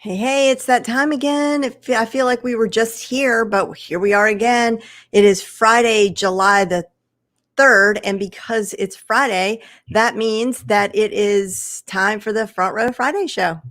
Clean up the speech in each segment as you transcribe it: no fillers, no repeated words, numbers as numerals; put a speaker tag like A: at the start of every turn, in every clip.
A: Hey, it's that time again. I feel like we were just here, but here we are again. It is Friday, July the 3rd, and because it's Friday, that means that it is time for the Front Row Friday show.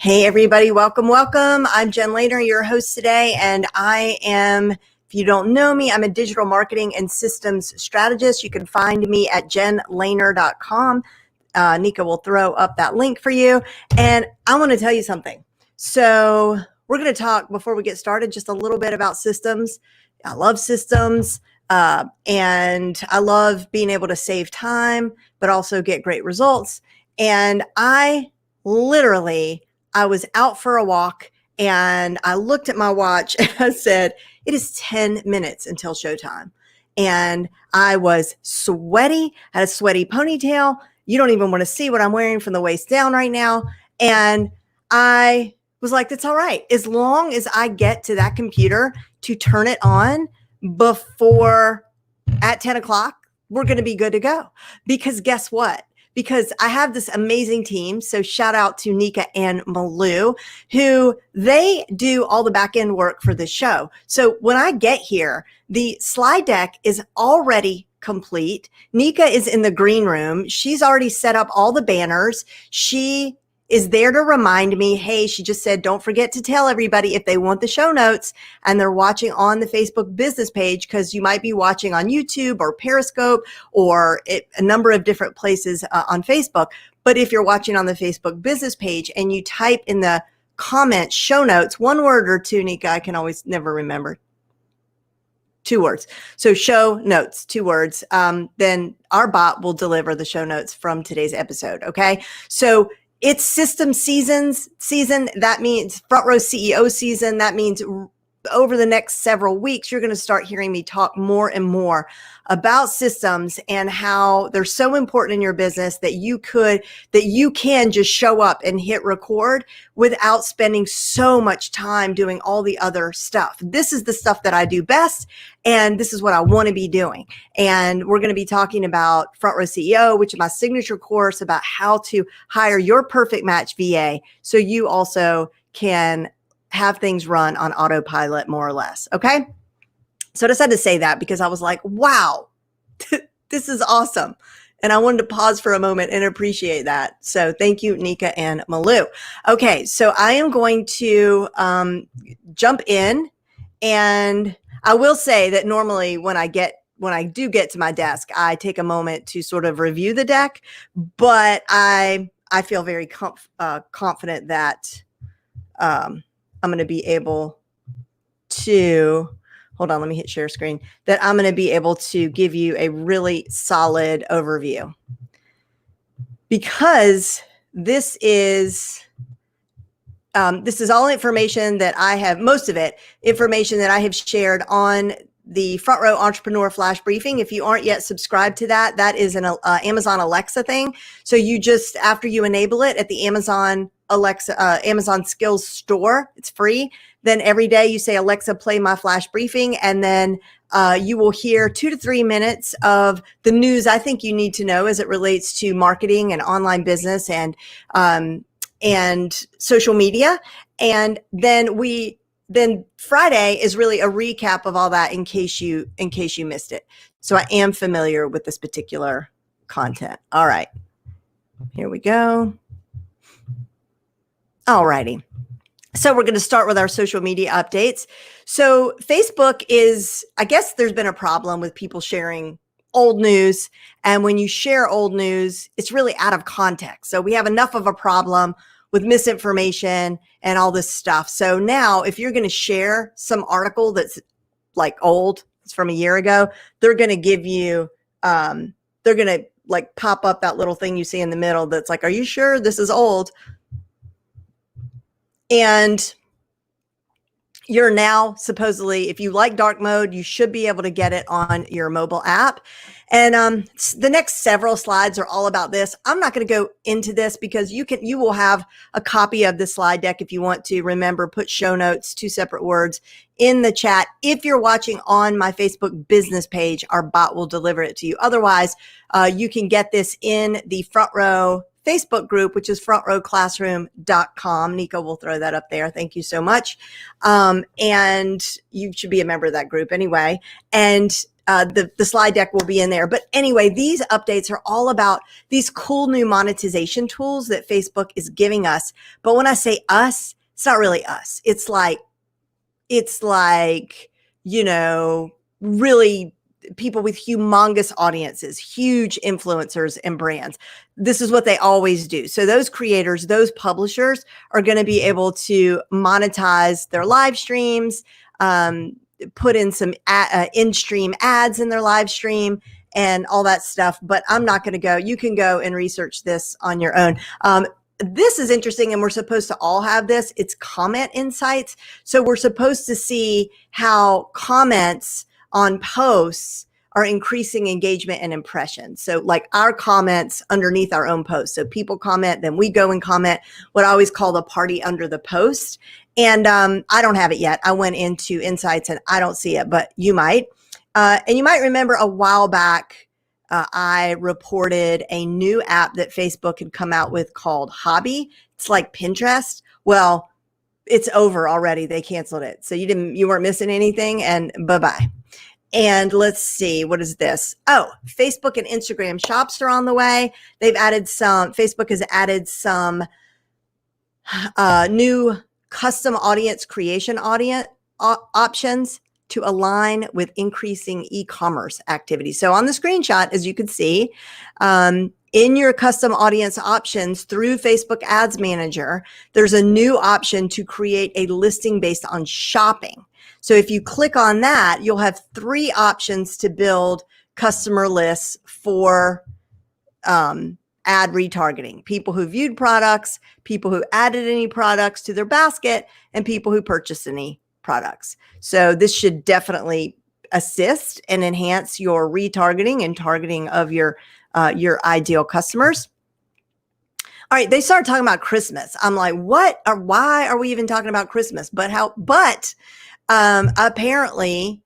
A: Hey, everybody. Welcome. I'm Jen Lehner, your host today, and if you don't know me, I'm a digital marketing and systems strategist. You can find me at jenlehner.com. Nika will throw up that link for you. And I want to tell you something. So we're going to talk before we get started just a little bit about systems. I love systems, and I love being able to save time, but also get great results. And I was out for a walk and I looked at my watch and I said, it is 10 minutes until showtime. And I was sweaty, had a sweaty ponytail. You don't even want to see what I'm wearing from the waist down right now. And I was like, that's all right. As long as I get to that computer to turn it on before at 10 o'clock, we're going to be good to go. Because guess what? Because I have this amazing team. So shout out to Nika and Malou, who they do all the back end work for the show. So when I get here, the slide deck is already complete. Nika is in the green room. She's already set up all the banners. She is there to remind me, hey, she just said, don't forget to tell everybody if they want the show notes and they're watching on the Facebook business page, because you might be watching on YouTube or Periscope or a number of different places on Facebook. But if you're watching on the Facebook business page and you type in the comments, show notes, one word or two, Nika, I can always never remember. 2 words. So show notes, 2 words. Then our bot will deliver the show notes from today's episode. Okay. So it's system season. That means Front Row CEO season. That means over the next several weeks, you're going to start hearing me talk more and more about systems and how they're so important in your business that you can just show up and hit record without spending so much time doing all the other stuff. This is the stuff that I do best, and this is what I want to be doing. And we're going to be talking about Front Row CEO, which is my signature course about how to hire your perfect match VA so you also can have things run on autopilot, more or less. Okay. So I just had to say that because I was like, wow, this is awesome. And I wanted to pause for a moment and appreciate that. So thank you, Nika and Malou. Okay. So I am going to jump in, and I will say that normally when I do get to my desk, I take a moment to sort of review the deck, but I feel very confident that, I'm going to be able to, hold on, let me hit share screen, that I'm going to be able to give you a really solid overview, because this is all information that I have, most of it information that I have shared on the Front Row Entrepreneur Flash Briefing. If you aren't yet subscribed to that, that is an Amazon Alexa thing. So you just, after you enable it at the Amazon Skills store, it's free. Then every day you say, Alexa, play my flash briefing. And then you will hear 2 to 3 minutes of the news I think you need to know as it relates to marketing and online business and social media. And then Friday is really a recap of all that in case you missed it. So I am familiar with this particular content. All right, here we go. All righty. So we're going to start with our social media updates. So Facebook I guess there's been a problem with people sharing old news. And when you share old news, it's really out of context. So we have enough of a problem with misinformation and all this stuff. So now if you're going to share some article that's like old, it's from a year ago, they're going to give you, they're going to like pop up that little thing you see in the middle that's like, are you sure this is old? And you're now supposedly, if you like dark mode, you should be able to get it on your mobile app. And the next several slides are all about this. I'm not going to go into this because you will have a copy of the slide deck if you want to. Remember, put show notes, 2 separate words, in the chat. If you're watching on my Facebook business page, our bot will deliver it to you. Otherwise, you can get this in the Front Row Facebook group, which is frontrowclassroom.com. Nico will throw that up there. Thank you so much. And you should be a member of that group anyway. And the slide deck will be in there. But anyway, these updates are all about these cool new monetization tools that Facebook is giving us. But when I say us, it's not really us. It's like, you know, really people with humongous audiences, huge influencers and brands. This is what they always do. So those creators, those publishers are going to be able to monetize their live streams, put in some in-stream ads in their live stream and all that stuff. But I'm not going to go. You can go and research this on your own. This is interesting, and we're supposed to all have this. It's comment insights. So we're supposed to see how comments on posts are increasing engagement and impressions. So like our comments underneath our own posts. So people comment, then we go and comment, what I always call the party under the post. And I don't have it yet. I went into insights and I don't see it, but you might. And you might remember a while back, I reported a new app that Facebook had come out with called Hobby. It's like Pinterest. Well, it's over already. They canceled it. So you weren't missing anything, and bye-bye. And let's see, what is this? Oh, Facebook and Instagram shops are on the way. Facebook has added some new custom audience creation options to align with increasing e-commerce activity. So on the screenshot, as you can see, in your custom audience options through Facebook Ads Manager, there's a new option to create a listing based on shopping. So if you click on that, you'll have 3 options to build customer lists for ad retargeting. People who viewed products, people who added any products to their basket, and people who purchased any products. So this should definitely assist and enhance your retargeting and targeting of your ideal customers. All right, they started talking about Christmas. I'm like, what? Or why are we even talking about Christmas? But apparently,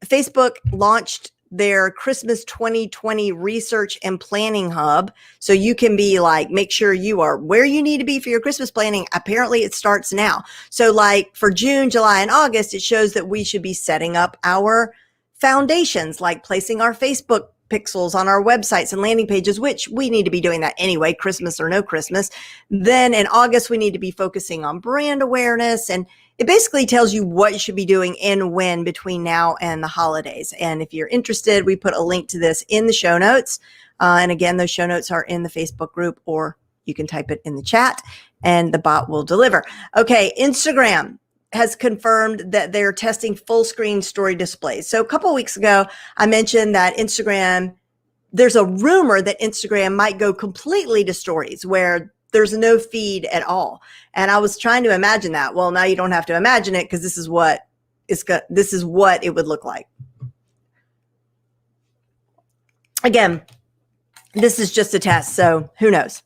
A: Facebook launched their Christmas 2020 research and planning hub. So you can be like, make sure you are where you need to be for your Christmas planning. Apparently it starts now. So like for June, July, and August, it shows that we should be setting up our foundations, like placing our Facebook pixels on our websites and landing pages, which we need to be doing that anyway, Christmas or no Christmas. Then in August, we need to be focusing on brand awareness, and it basically tells you what you should be doing and when between now and the holidays. And if you're interested, we put a link to this in the show notes. And again, those show notes are in the Facebook group, or you can type it in the chat and the bot will deliver. Okay, Instagram has confirmed that they're testing full screen story displays. So a couple of weeks ago, I mentioned that there's a rumor that Instagram might go completely to stories where there's no feed at all. And I was trying to imagine that. Well, now you don't have to imagine it, because this is what it would look like. Again, this is just a test, so who knows?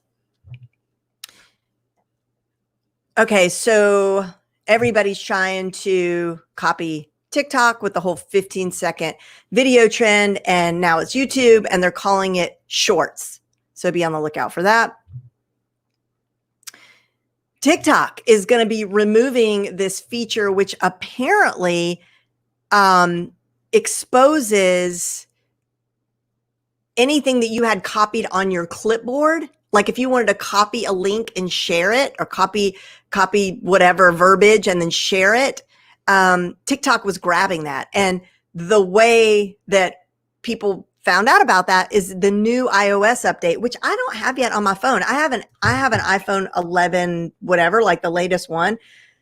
A: Okay, so everybody's trying to copy TikTok with the whole 15-second video trend, and now it's YouTube, and they're calling it Shorts. So be on the lookout for that. TikTok is going to be removing this feature, which apparently exposes anything that you had copied on your clipboard. Like if you wanted to copy a link and share it, or copy whatever verbiage and then share it, TikTok was grabbing that. And the way that people found out about that is the new iOS update, which I don't have yet on my phone. I have an iPhone 11, whatever, like the latest one,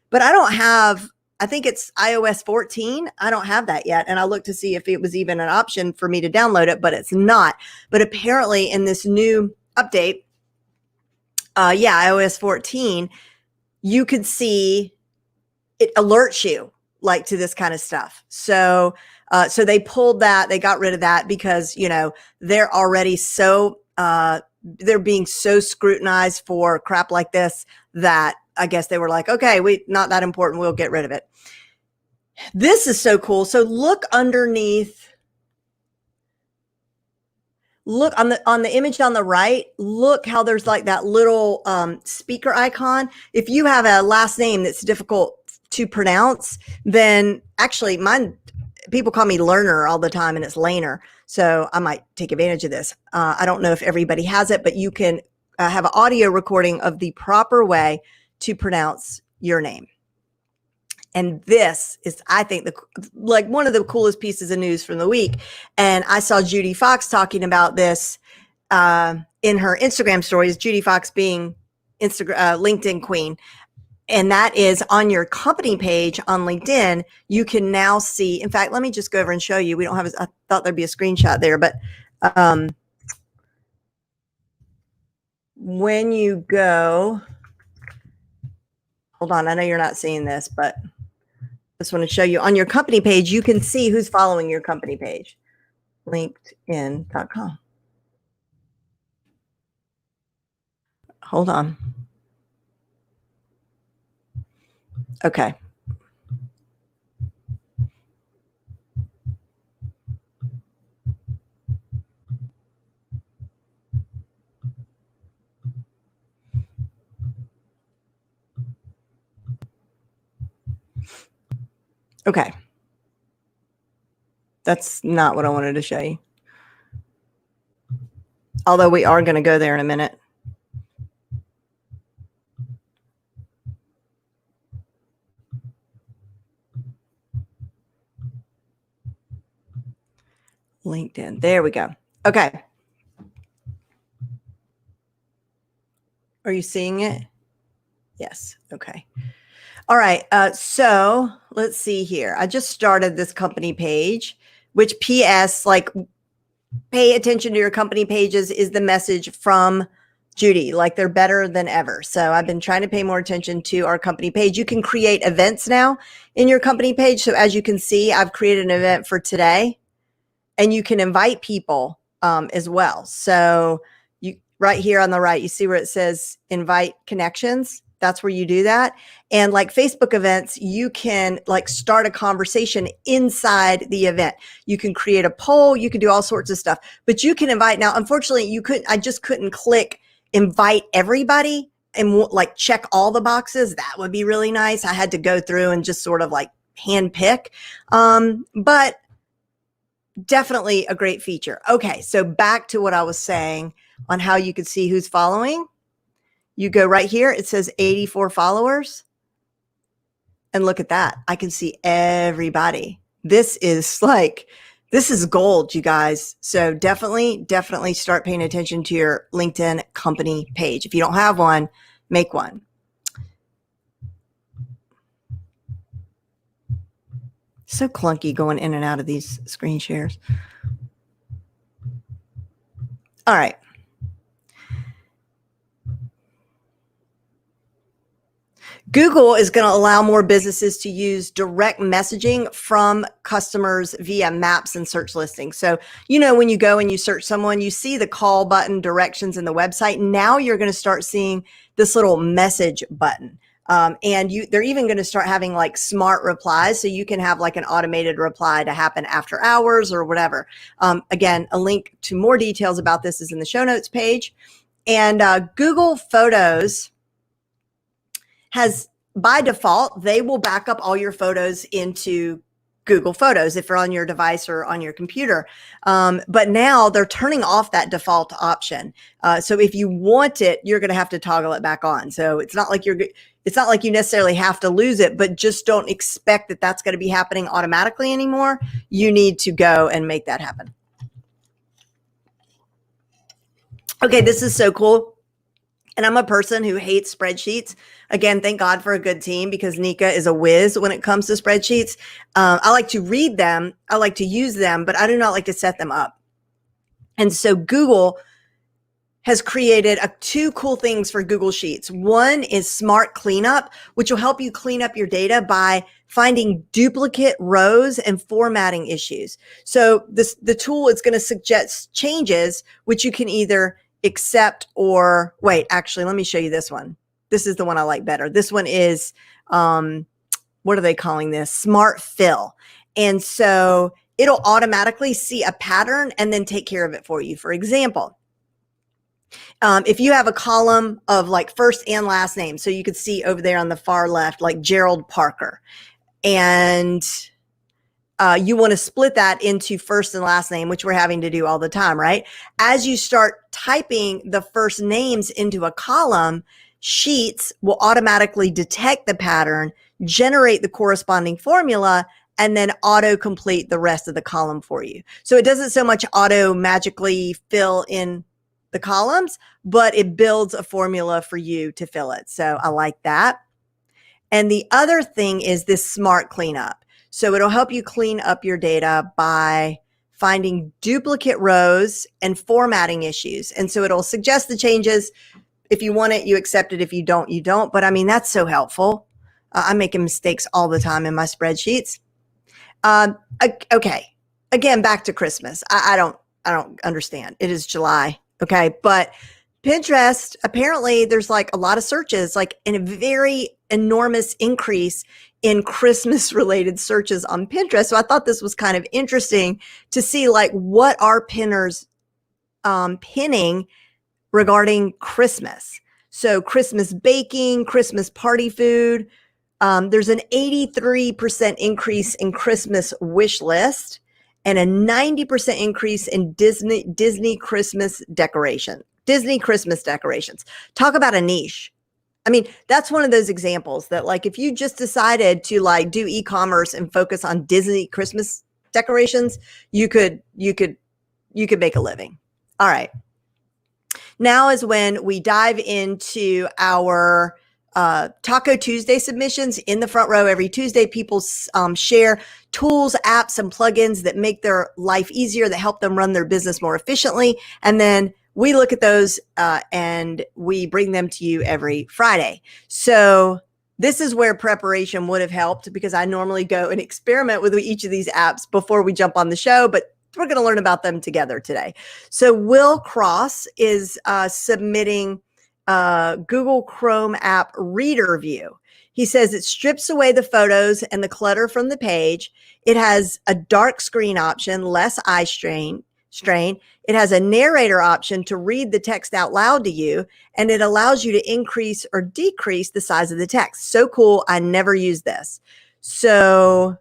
A: but I think it's iOS 14. I don't have that yet. And I looked to see if it was even an option for me to download it, but it's not. But apparently in this new update, iOS 14, you could see it alerts you like to this kind of stuff. So, so they pulled that, they got rid of that because, you know, they're already so, they're being so scrutinized for crap like this that I guess they were like, okay, not that important. We'll get rid of it. This is so cool. So look underneath, look on the image on the right, look how there's like that little speaker icon. If you have a last name that's difficult to pronounce, then actually people call me Learner all the time and it's Laner. So I might take advantage of this. I don't know if everybody has it, but you can have an audio recording of the proper way to pronounce your name. And this is, I think, like one of the coolest pieces of news from the week. And I saw Judy Fox talking about this in her Instagram stories, Judy Fox being LinkedIn queen. And that is on your company page on LinkedIn, you can now see, in fact, let me just go over and show you. We don't have, I thought there'd be a screenshot there, but when you go, hold on, I know you're not seeing this, but I just want to show you on your company page, you can see who's following your company page, linkedin.com. Hold on. Okay. Okay. That's not what I wanted to show you. Although we are going to go there in a minute. LinkedIn. There we go. Okay. Are you seeing it? Yes. Okay. All right. So let's see here. I just started this company page, which PS, like, pay attention to your company pages is the message from Judy. Like, they're better than ever. So I've been trying to pay more attention to our company page. You can create events now in your company page. So as you can see, I've created an event for today, and you can invite people as well. So you right here on the right, you see where it says invite connections. That's where you do that. And like Facebook events, you can like start a conversation inside the event. You can create a poll, you can do all sorts of stuff, but you can invite. Now, unfortunately, I just couldn't click invite everybody and like check all the boxes. That would be really nice. I had to go through and just sort of like hand pick. But definitely a great feature. Okay. So back to what I was saying on how you could see who's following. You go right here. It says 84 followers. And look at that. I can see everybody. This is gold, you guys. So definitely start paying attention to your LinkedIn company page. If you don't have one, make one. So clunky going in and out of these screen shares. All right. Google is going to allow more businesses to use direct messaging from customers via maps and search listings. So, you know, when you go and you search someone, you see the call button, directions in the website. Now you're going to start seeing this little message button. And they're even going to start having like smart replies. So you can have like an automated reply to happen after hours or whatever. Again, a link to more details about this is in the show notes page. And Google Photos has, by default, they will back up all your photos into Google Photos if you're on your device or on your computer. But now they're turning off that default option. So if you want it, you're going to have to toggle it back on. So it's not like you necessarily have to lose it, but just don't expect that that's going to be happening automatically anymore. You need to go and make that happen. Okay, this is so cool. And I'm a person who hates spreadsheets. Again, thank God for a good team because Nika is a whiz when it comes to spreadsheets. I like to read them. I like to use them, but I do not like to set them up. And so Google has created two cool things for Google Sheets. One is Smart Cleanup, which will help you clean up your data by finding duplicate rows and formatting issues. So the tool is going to suggest changes, which you can either accept or wait, actually, let me show you this one. This is the one I like better. This one is, what are they calling this? Smart Fill. And so it'll automatically see a pattern and then take care of it for you. For example, if you have a column of like first and last name, so you could see over there on the far left, like Gerald Parker, and you want to split that into first and last name, which we're having to do all the time, right? As you start typing the first names into a column, Sheets will automatically detect the pattern, generate the corresponding formula, and then auto complete the rest of the column for you. So it doesn't so much auto magically fill in the columns, but it builds a formula for you to fill it. So I like that. And the other thing is this Smart Cleanup. So it'll help you clean up your data by finding duplicate rows and formatting issues. And so it'll suggest the changes. If you want it, you accept it. If you don't, you don't. But I mean, that's so helpful. I'm making mistakes all the time in my spreadsheets. Okay. Again, back to Christmas. I don't understand. It is July. Okay. But Pinterest, apparently there's like a lot of searches, like in a very enormous increase in Christmas related searches on Pinterest. So I thought this was kind of interesting to see like what are pinners pinning regarding Christmas. So Christmas baking, Christmas party food. There's an 83% increase in Christmas wish list and a 90% increase in Disney Christmas decoration. Disney Christmas decorations. Talk about a niche. I mean, that's one of those examples that like, if you just decided to like do e-commerce and focus on Disney Christmas decorations, you could make a living. All right. Now is when we dive into our Taco Tuesday submissions. In the front row every Tuesday, people share tools, apps, and plugins that make their life easier, that help them run their business more efficiently. And then we look at those and we bring them to you every Friday. So this is where preparation would have helped, because I normally go and experiment with each of these apps before we jump on the show, but we're going to learn about them together today. So Will Cross is submitting Google Chrome app Reader View. He says it strips away the photos and the clutter from the page. It has a dark screen option, less eye strain. It has a narrator option to read the text out loud to you, and it allows you to increase or decrease the size of the text. So cool. I never use this. So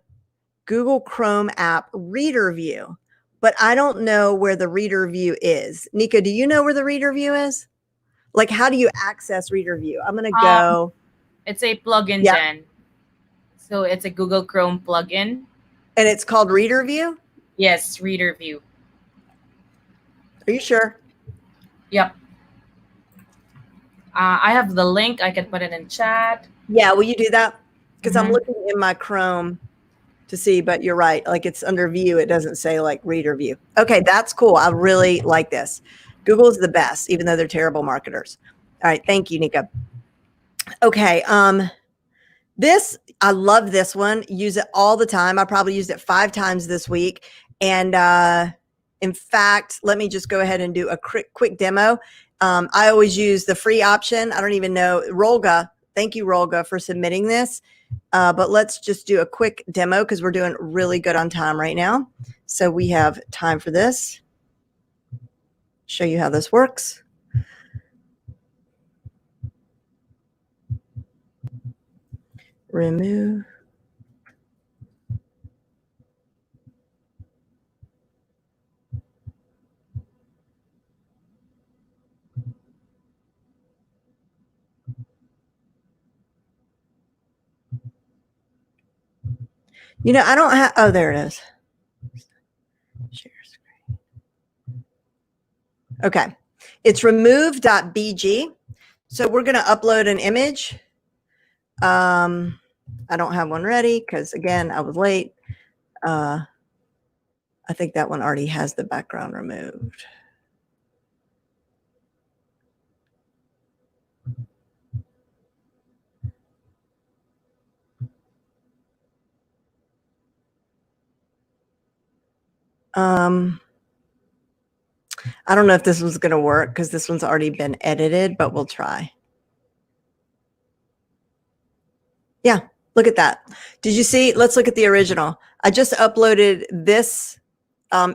A: Google Chrome app Reader View, but I don't know where the Reader View is. Nika, do you know where the Reader View is? Like, how do you access Reader View? I'm going to go.
B: It's a plugin,
A: Yep.
B: Jen. So it's a Google Chrome plugin.
A: And it's called Reader View?
B: Yes, Reader View.
A: Are you sure?
B: Yep. I have the link. I can put it in chat.
A: Yeah, will you do that? Because I'm looking in my Chrome to see, but you're right. Like, it's under View. It doesn't say like Reader View. Okay, that's cool. I really like this. Google's the best, even though they're terrible marketers. All right, thank you, Nika. Okay, I love this one. Use it all the time. I probably used it 5 times this week. And in fact, let me just go ahead and do a quick demo. I always use the free option. I don't even know. Rolga, thank you, Rolga, for submitting this. But let's just do a quick demo because we're doing really good on time right now. So we have time for this. Show you how this works. Remove. You know, I don't have, oh, there it is. Share screen. Okay. It's remove.bg. So we're going to upload an image. I don't have one ready because, again, I was late. I think that one already has the background removed. I don't know if this one's going to work because this one's already been edited, but we'll try. Yeah, look at that. Did you see? Let's look at the original. I just uploaded this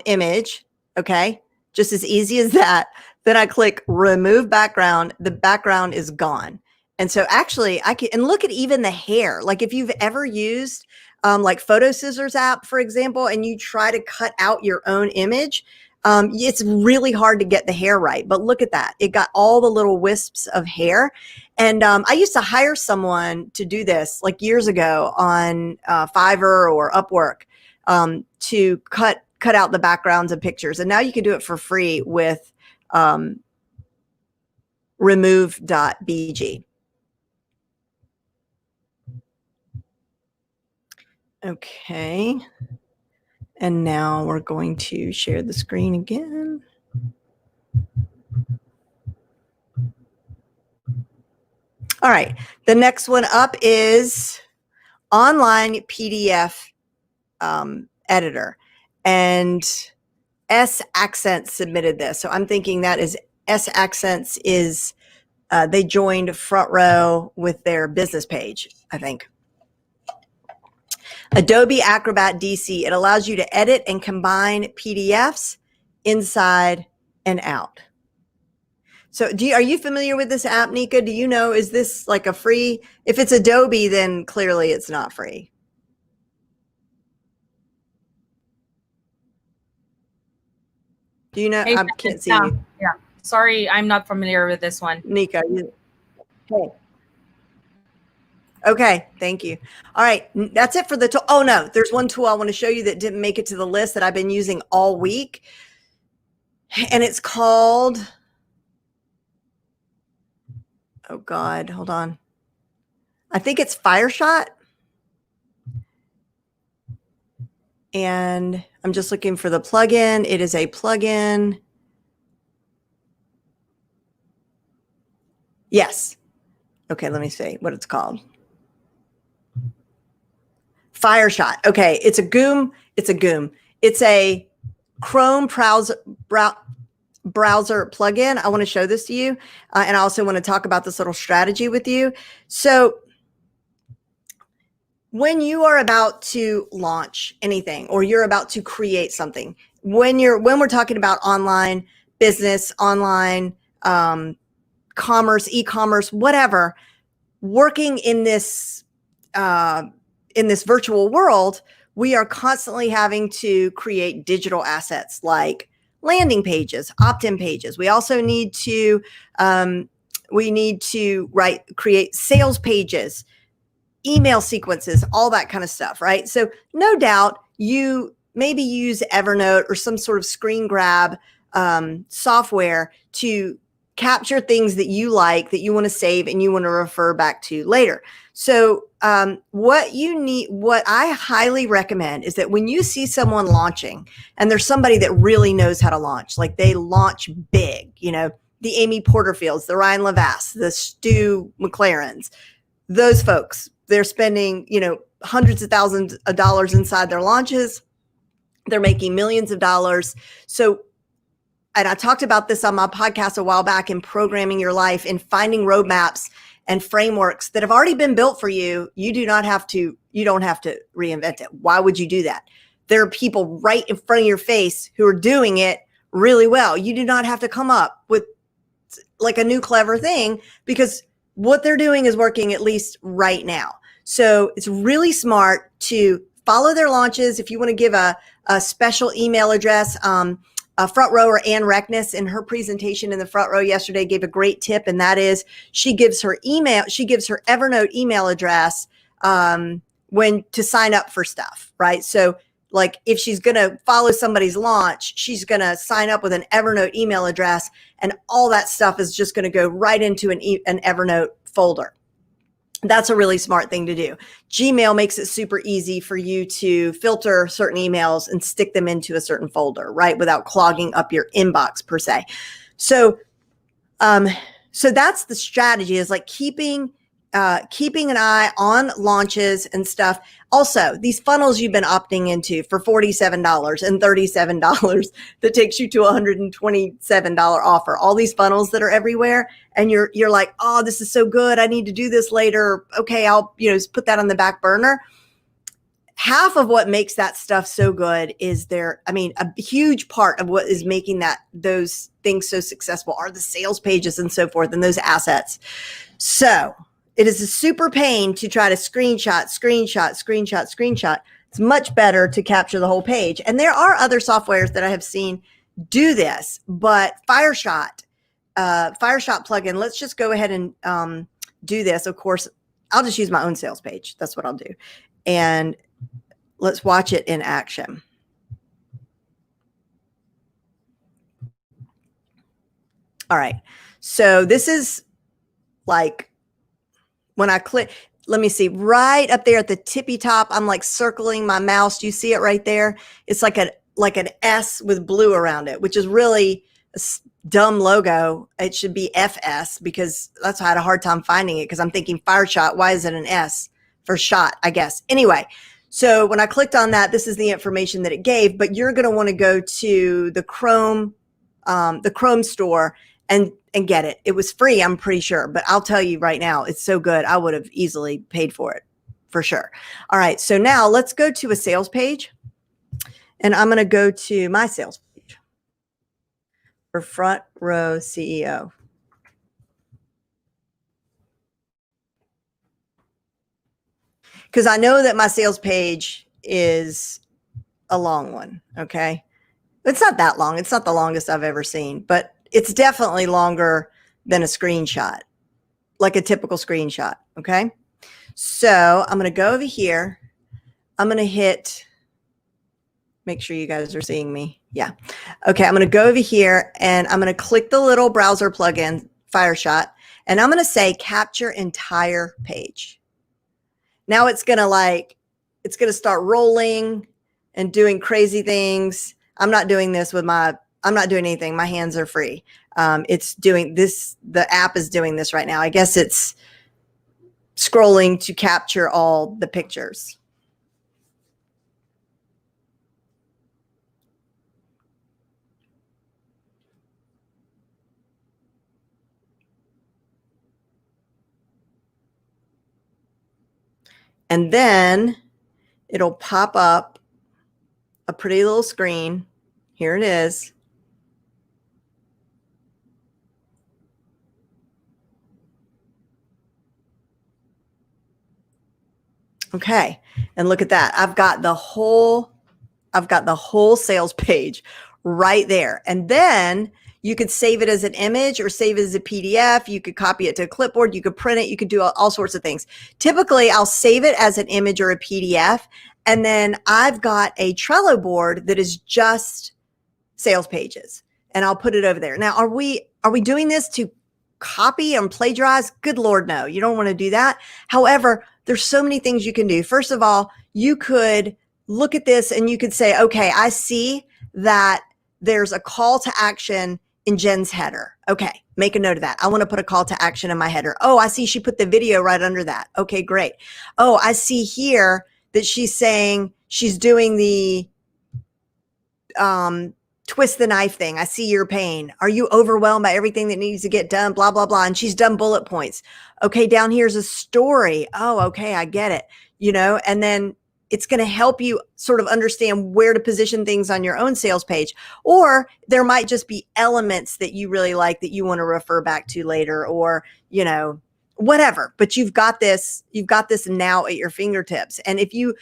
A: image, okay? Just as easy as that. Then I click remove background. The background is gone. And so actually I can, and look at even the hair. Like if you've ever used like Photo Scissors app, for example, and you try to cut out your own image, it's really hard to get the hair right. But look at that. It got all the little wisps of hair. And I used to hire someone to do this like years ago on Fiverr or Upwork to cut out the backgrounds of pictures. And now you can do it for free with remove.bg. Okay. And now we're going to share the screen again. All right. The next one up is online PDF editor. And S Accents submitted this. So I'm thinking that is S Accents is, they joined Front Row with their business page, I think. Adobe Acrobat DC. It allows you to edit and combine PDFs inside and out. So are you familiar with this app, Nika? Do you know, is this like a free? If it's Adobe, then clearly it's not free. Do you know?
B: Hey,
A: I can't see
B: yeah,
A: you.
B: Yeah. Sorry, I'm not familiar with this one.
A: Nika, okay. Okay, thank you. All right, that's it for the tool. Oh no, there's one tool I want to show you that didn't make it to the list that I've been using all week. And it's called, oh God, hold on. I think it's Fireshot. And I'm just looking for the plugin. It is a plugin. Yes. Okay, let me see what it's called. Fireshot. Okay, it's a GOOM. It's a GOOM. It's a Chrome browser plugin. I want to show this to you. And I also want to talk about this little strategy with you. So when you are about to launch anything or you're about to create something, when we're talking about online business, online commerce, e-commerce, whatever, working in this virtual world, we are constantly having to create digital assets like landing pages, opt-in pages. We also need to create sales pages, email sequences, all that kind of stuff, right? So no doubt you maybe use Evernote or some sort of screen grab software to capture things that you like, that you want to save and you want to refer back to later. So what I highly recommend is that when you see someone launching and there's somebody that really knows how to launch, like they launch big, you know, the Amy Porterfields, the Ryan Lavasse, the Stu McLarens, those folks, they're spending, you know, hundreds of thousands of dollars inside their launches. They're making millions of dollars. So, and I talked about this on my podcast a while back in Programming Your Life and finding roadmaps and frameworks that have already been built for you. You don't have to reinvent it. Why would you do that? There are people right in front of your face who are doing it really well. You do not have to come up with like a new clever thing because what they're doing is working at least right now. So it's really smart to follow their launches. If you want to give a special email address, a front rower, Ann Reckness, in her presentation in the front row yesterday gave a great tip, and that is she gives her Evernote email address when to sign up for stuff, right? So like if she's going to follow somebody's launch, she's going to sign up with an Evernote email address, and all that stuff is just going to go right into an Evernote folder. That's a really smart thing to do. Gmail makes it super easy for you to filter certain emails and stick them into a certain folder, right? Without clogging up your inbox per se. So that's the strategy, is like keeping keeping an eye on launches and stuff. Also, these funnels you've been opting into for $47 and $37 that takes you to a $127 offer. All these funnels that are everywhere, and you're like, oh, this is so good. I need to do this later. Okay, I'll put that on the back burner. Half of what makes that stuff so good is a huge part of what is making those things so successful are the sales pages and so forth and those assets. So it is a super pain to try to screenshot. It's much better to capture the whole page. And there are other softwares that I have seen do this, but Fireshot plugin, let's just go ahead and do this. Of course, I'll just use my own sales page. That's what I'll do. And let's watch it in action. All right. So this is like when I click, let me see, right up there at the tippy top, I'm like circling my mouse. Do you see it right there? It's like an S with blue around it, which is really a dumb logo. It should be FS because that's why I had a hard time finding it because I'm thinking Fireshot. Why is it an S for shot, I guess? Anyway, so when I clicked on that, this is the information that it gave, but you're going to want to go to the Chrome store and get it. It was free, I'm pretty sure, but I'll tell you right now, it's so good. I would have easily paid for it for sure. All right. So now let's go to a sales page, and I'm going to go to my sales page for Front Row CEO. Because I know that my sales page is a long one. Okay. It's not that long. It's not the longest I've ever seen, but it's definitely longer than a screenshot, like a typical screenshot. Okay. So I'm going to go over here. I'm going to hit, make sure you guys are seeing me. Yeah. Okay. I'm going to go over here and I'm going to click the little browser plugin, Fireshot, and I'm going to say capture entire page. Now it's going to start rolling and doing crazy things. I'm not doing this I'm not doing anything. My hands are free. It's doing this. The app is doing this right now. I guess it's scrolling to capture all the pictures. And then it'll pop up a pretty little screen. Here it is. Okay. And look at that. I've got the whole sales page right there. And then you could save it as an image or save it as a PDF. You could copy it to a clipboard. You could print it. You could do all sorts of things. Typically, I'll save it as an image or a PDF. And then I've got a Trello board that is just sales pages. And I'll put it over there. Now, are we doing this to copy and plagiarize? Good Lord, no. You don't want to do that. However, there's so many things you can do. First of all, you could look at this and you could say, okay, I see that there's a call to action in Jen's header. Okay, make a note of that. I want to put a call to action in my header. Oh, I see she put the video right under that. Okay, great. Oh, I see here that she's saying she's doing the twist the knife thing. I see your pain. Are you overwhelmed by everything that needs to get done? Blah, blah, blah. And she's done bullet points. Okay, down here's a story. Oh, okay, I get it. And then it's going to help you sort of understand where to position things on your own sales page. Or there might just be elements that you really like that you want to refer back to later, or, whatever. But you've got this now at your fingertips. And if you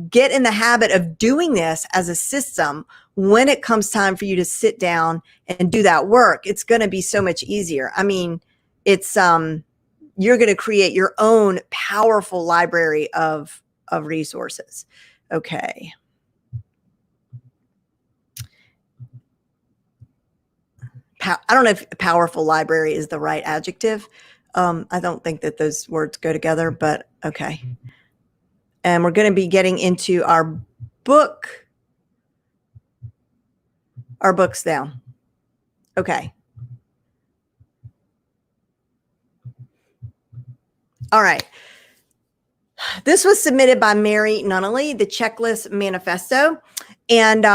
A: get in the habit of doing this as a system, when it comes time for you to sit down and do that work, it's going to be so much easier. I mean, it's you're going to create your own powerful library of resources. Okay. I don't know if powerful library is the right adjective. I don't think that those words go together, but okay. And we're going to be getting into our books now. Okay. All right. This was submitted by Mary Nunnally, the Checklist Manifesto. And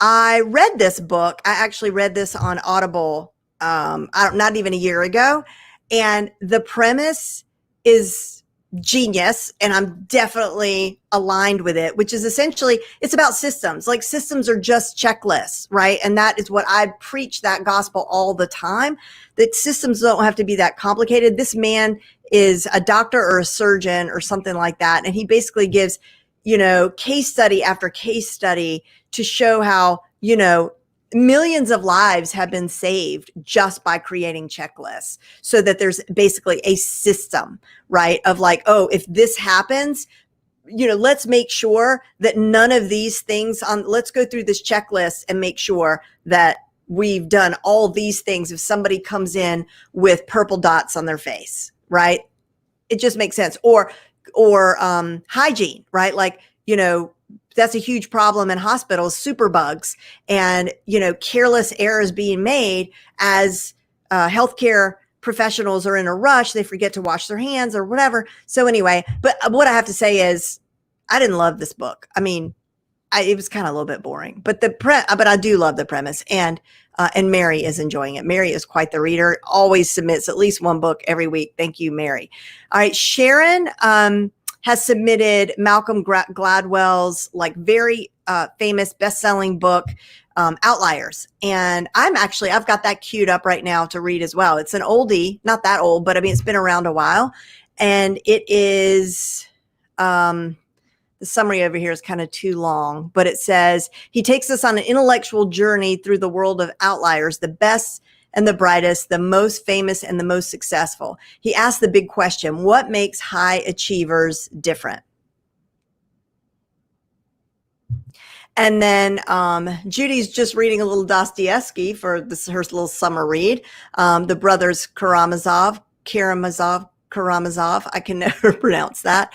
A: I read this book. I actually read this on Audible not even a year ago. And the premise is genius, and I'm definitely aligned with it, which is essentially it's about systems. Like systems are just checklists, right? And that is what I preach, that gospel all the time, that systems don't have to be that complicated. This man is a doctor or a surgeon or something like that, and he basically gives, case study after case study to show how, millions of lives have been saved just by creating checklists, so that there's basically a system, right? Of like, oh, if this happens, let's make sure that none of these things let's go through this checklist and make sure that we've done all these things. If somebody comes in with purple dots on their face, right? It just makes sense. Or hygiene, right? Like, that's a huge problem in hospitals, superbugs, and, careless errors being made as healthcare professionals are in a rush. They forget to wash their hands or whatever. So anyway, but what I have to say is I didn't love this book. I mean, it was kind of a little bit boring, but but I do love the premise, and Mary is enjoying it. Mary is quite the reader, always submits at least one book every week. Thank you, Mary. All right. Sharon, has submitted Malcolm Gladwell's very famous best-selling book, Outliers. And I've got that queued up right now to read as well. It's an oldie, not that old, but I mean, it's been around a while. And it is, the summary over here is kind of too long, but it says, he takes us on an intellectual journey through the world of outliers, the best and the brightest, the most famous and the most successful. He asked the big question, what makes high achievers different? And then Judy's just reading a little Dostoevsky for her little summer read. The brothers Karamazov. I can never pronounce that.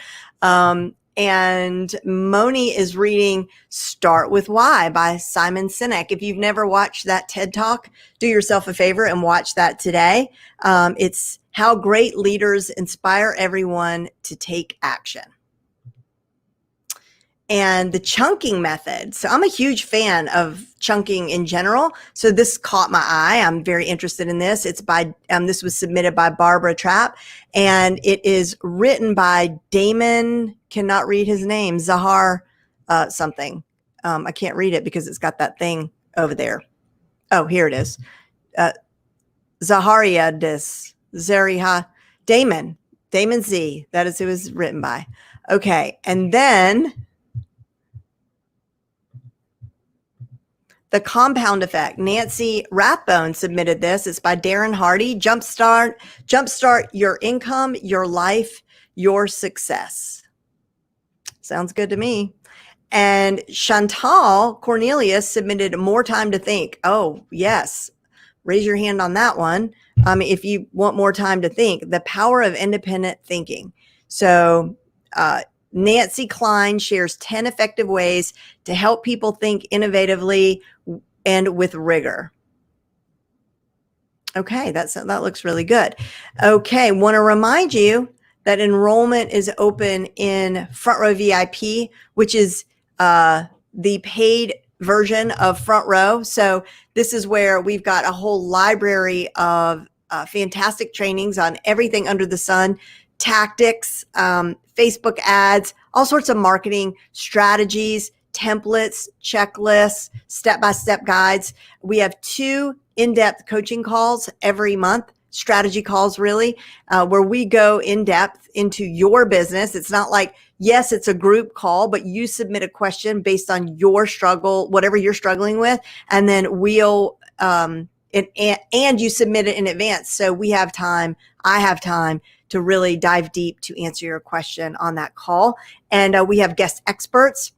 A: And Moni is reading Start With Why by Simon Sinek. If you've never watched that TED Talk, do yourself a favor and watch that today. It's how great leaders inspire everyone to take action. And the chunking method. So I'm a huge fan of chunking in general. So this caught my eye. I'm very interested in this. It's by, this was submitted by Barbara Trapp, and it is written by Damon, cannot read his name, Zahar something. I can't read it because it's got that thing over there. Oh, here it is. Zahariadis, Damon Z. That is who it was written by. Okay. And then The Compound Effect. Nancy Rathbone submitted this. It's by Darren Hardy. Jumpstart your income, your life, your success. Sounds good to me. And Chantal Cornelius submitted More Time to Think. Oh, yes. Raise your hand on that one. If you want more time to think, the power of independent thinking. So, Nancy Klein shares 10 effective ways to help people think innovatively and with rigor. Okay, that looks really good. Okay, want to remind you that enrollment is open in Front Row VIP, which is the paid version of Front Row. So this is where we've got a whole library of fantastic trainings on everything under the sun, tactics, Facebook ads, all sorts of marketing strategies, templates, checklists, step-by-step guides. We have 2 in-depth coaching calls every month, strategy calls really, where we go in depth into your business. It's not like, yes, it's a group call, but you submit a question based on your struggle, whatever you're struggling with, and then we'll, and you submit it in advance. So we have time, I have time to really dive deep to answer your question on that call. And we have guest experts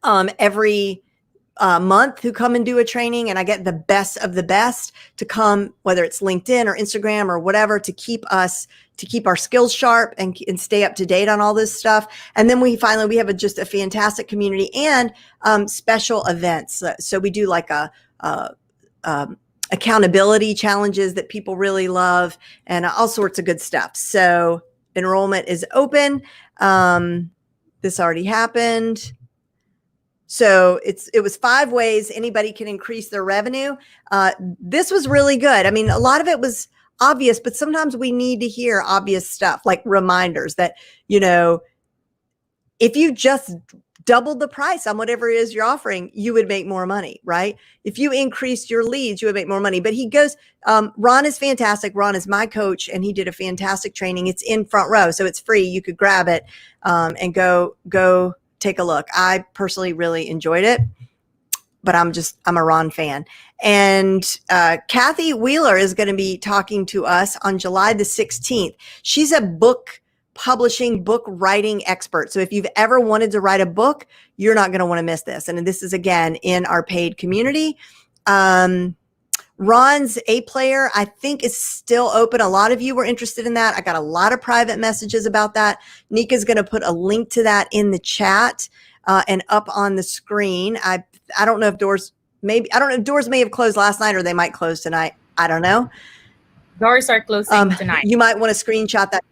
A: every month who come and do a training, and I get the best of the best to come, whether it's LinkedIn or Instagram or whatever, to keep our skills sharp and stay up to date on all this stuff. And then we have just a fantastic community and special events. So we do like a accountability challenges that people really love, and all sorts of good stuff. So enrollment is open. This already happened. So it was 5 ways anybody can increase their revenue. This was really good. I mean, a lot of it was obvious, but sometimes we need to hear obvious stuff, like reminders that, if you just doubled the price on whatever it is you're offering, you would make more money, right? If you increased your leads, you would make more money. But he goes, Ron is fantastic. Ron is my coach, and he did a fantastic training. It's in Front Row, so it's free. You could grab it and go take a look. I personally really enjoyed it, but I'm a Ron fan. And Kathy Wheeler is going to be talking to us on July the 16th. She's a book writing expert. So if you've ever wanted to write a book, you're not going to want to miss this. And this is, again, in our paid community. Ron's A Player, I think, is still open. A lot of you were interested in that. I got a lot of private messages about that. Nika's going to put a link to that in the chat and up on the screen. I don't know if doors may have closed last night, or they might close tonight. I don't know.
B: Doors are closing tonight.
A: You might want to screenshot that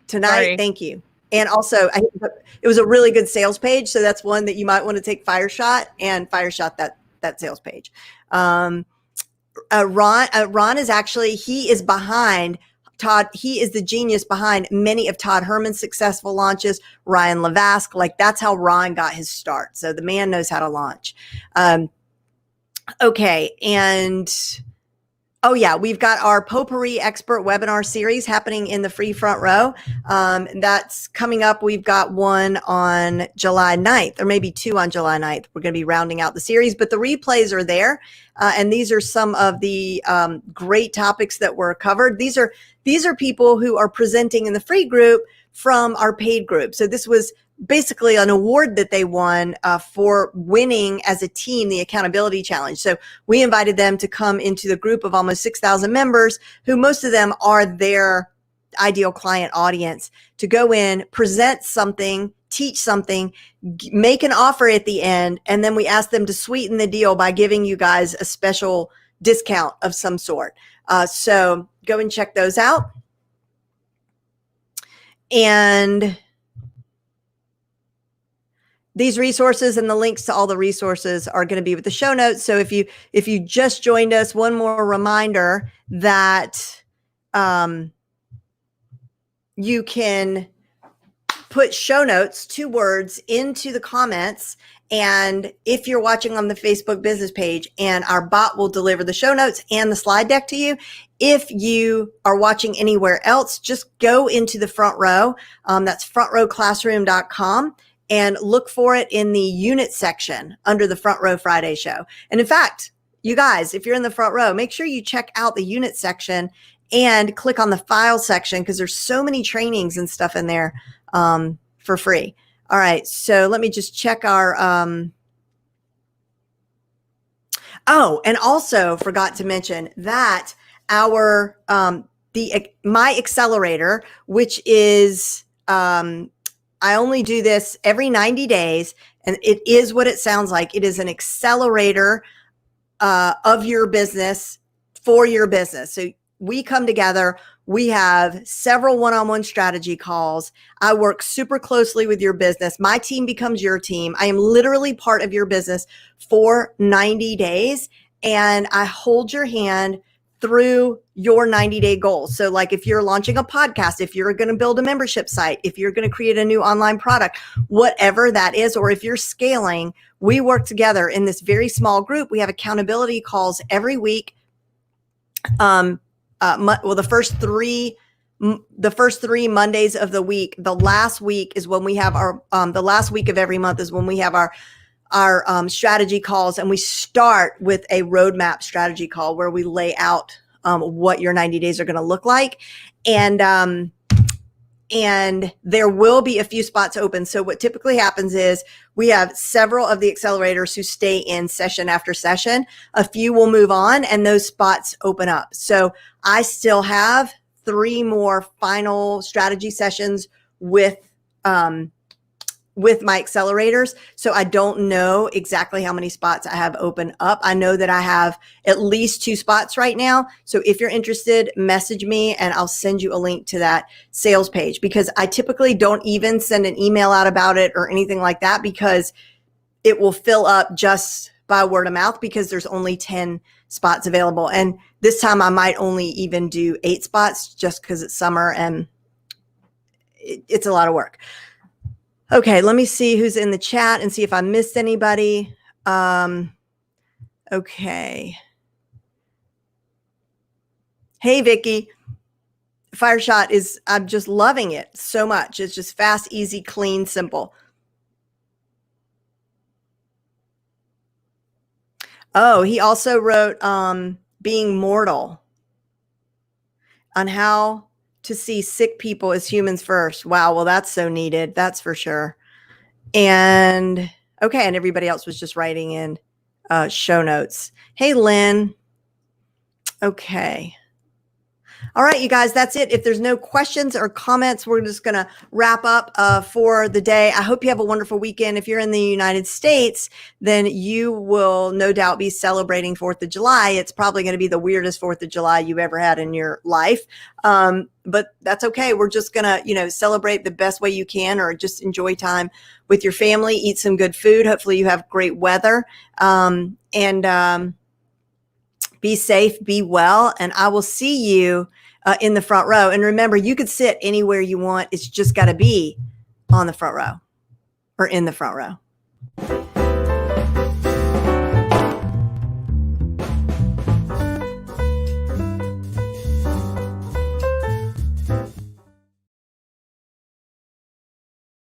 A: tonight.
B: Sorry.
A: Thank you. And also, it was a really good sales page. So that's one that you might want to take Fireshot that sales page. Ron is actually, he is behind Todd. He is the genius behind many of Todd Herman's successful launches. Ryan Levask, like that's how Ron got his start. So the man knows how to launch. Okay. And oh yeah, we've got our Potpourri Expert webinar series happening in the free Front Row. That's coming up. We've got one on July 9th, or maybe 2 on July 9th. We're going to be rounding out the series, but the replays are there. And these are some of the great topics that were covered. These are people who are presenting in the free group from our paid group. So this was basically an award that they won for winning as a team the accountability challenge. So we invited them to come into the group of almost 6,000 members, who most of them are their ideal client audience, to go in, present something, teach something, make an offer at the end, and then we ask them to sweeten the deal by giving you guys a special discount of some sort. So go and check those out. And these resources and the links to all the resources are going to be with the show notes. So if you just joined us, one more reminder that you can put show notes, 2 words, into the comments. And if you're watching on the Facebook business page, and our bot will deliver the show notes and the slide deck to you. If you are watching anywhere else, just go into the Front Row. That's frontrowclassroom.com. and look for it in the unit section under the Front Row Friday show. And in fact, you guys, if you're in the Front Row, make sure you check out the unit section and click on the file section, because there's so many trainings and stuff in there for free. All right, so let me just check our, oh, and also forgot to mention that our, my accelerator, which is, I only do this every 90 days, and it is what it sounds like. It is an accelerator of your business for your business. So we come together. We have several one-on-one strategy calls. I work super closely with your business. My team becomes your team. I am literally part of your business for 90 days, and I hold your hand through your 90-day goals. So like if you're launching a podcast, if you're going to build a membership site, if you're going to create a new online product, whatever that is, or if you're scaling, we work together in this very small group. We have accountability calls every week. Well, the first three Mondays of the week. The last week is when we have our, the last week of every month is when we have our strategy calls, and we start with a roadmap strategy call where we lay out what your 90 days are going to look like. And there will be a few spots open. So what typically happens is we have several of the accelerators who stay in session after session. A few will move on, and those spots open up. So I still have 3 more final strategy sessions with with my accelerators. So I don't know exactly how many spots I have open up. I know that I have at least 2 spots right now. So if you're interested, message me and I'll send you a link to that sales page, because I typically don't even send an email out about it or anything like that, because it will fill up just by word of mouth, because there's only 10 spots available. And this time I might only even do 8 spots just because it's summer and it's a lot of work. Okay, let me see who's in the chat and see if I missed anybody. Okay. Hey, Vicky. Fire Shot is, I'm just loving it so much. It's just fast, easy, clean, simple. Oh, he also wrote Being Mortal, on how to see sick people as humans first. Wow, well, that's so needed. That's for sure. And okay, and everybody else was just writing in show notes. Hey, Lynn. Okay. All right, you guys, that's it. If there's no questions or comments, we're just going to wrap up for the day. I hope you have a wonderful weekend. If you're in the United States, then you will no doubt be celebrating 4th of July. It's probably going to be the weirdest 4th of July you've ever had in your life. But that's okay. We're just going to, celebrate the best way you can, or just enjoy time with your family, eat some good food. Hopefully you have great weather, and be safe, be well, and I will see you in the front row. And remember, you could sit anywhere you want. It's just got to be on the front row or in the front row.